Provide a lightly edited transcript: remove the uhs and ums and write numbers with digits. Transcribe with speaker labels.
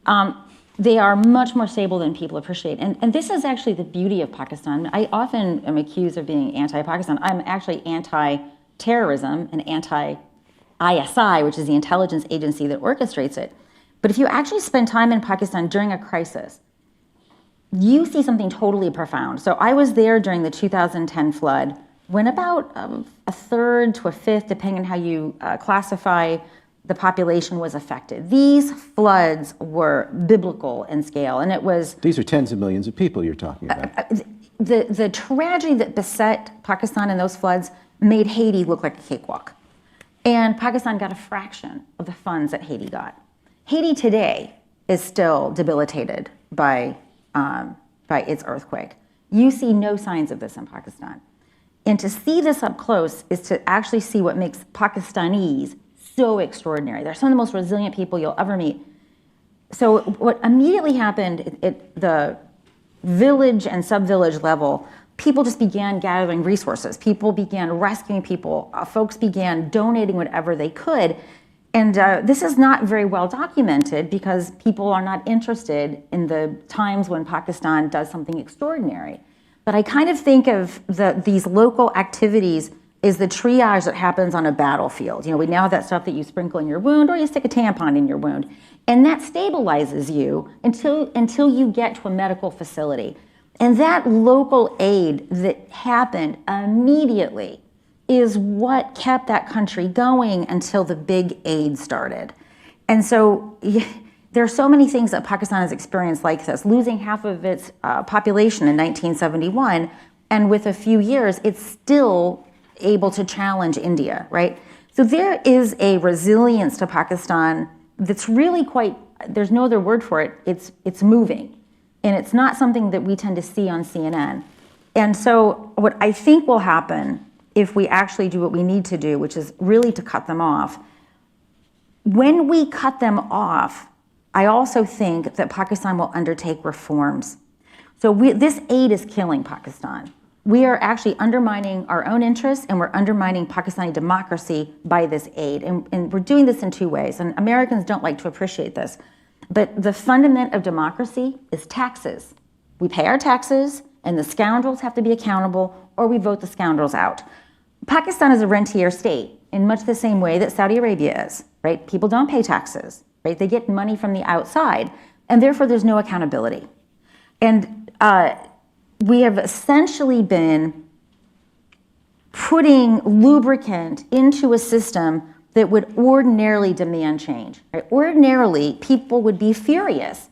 Speaker 1: They are much more stable than people appreciate. And this is actually the beauty of Pakistan. I often am accused of being anti-Pakistan. I'm actually anti-terrorism and anti-ISI, which is the intelligence agency that orchestrates it. But if you actually spend time in Pakistan during a crisis, you see something totally profound. So I was there during the 2010 flood, when about a third to a fifth, depending on how you classify, the population was affected. These floods were biblical in scale, and it was...
Speaker 2: These are tens of millions of people you're talking about.
Speaker 1: The tragedy that beset Pakistan in those floods made Haiti look like a cakewalk. And Pakistan got a fraction of the funds that Haiti got. Haiti today is still debilitated by its earthquake. You see no signs of this in Pakistan. And to see this up close is to actually see what makes Pakistanis so extraordinary. They're some of the most resilient people you'll ever meet. So what immediately happened at the village and sub-village level, people just began gathering resources. People began rescuing people. Folks began donating whatever they could. And this is not very well documented because people are not interested in the times when Pakistan does something extraordinary. But I kind of think of these local activities is the triage that happens on a battlefield. You know, we now have that stuff that you sprinkle in your wound or you stick a tampon in your wound. And that stabilizes you until you get to a medical facility. And that local aid that happened immediately is what kept that country going until the big aid started. And so there are so many things that Pakistan has experienced like this, losing half of its population in 1971, and with a few years, it's still able to challenge India, right? So there is a resilience to Pakistan that's really quite, there's no other word for it, it's moving. And it's not something that we tend to see on CNN. And so what I think will happen if we actually do what we need to do, which is really to cut them off, when we cut them off, I also think that Pakistan will undertake reforms. So this aid is killing Pakistan. We are actually undermining our own interests and we're undermining Pakistani democracy by this aid. And we're doing this in two ways. And Americans don't like to appreciate this. But the fundament of democracy is taxes. We pay our taxes and the scoundrels have to be accountable or we vote the scoundrels out. Pakistan is a rentier state in much the same way that Saudi Arabia is, right? People don't pay taxes, right? They get money from the outside and therefore there's no accountability. And we have essentially been putting lubricant into a system that would ordinarily demand change. Right? Ordinarily, people would be furious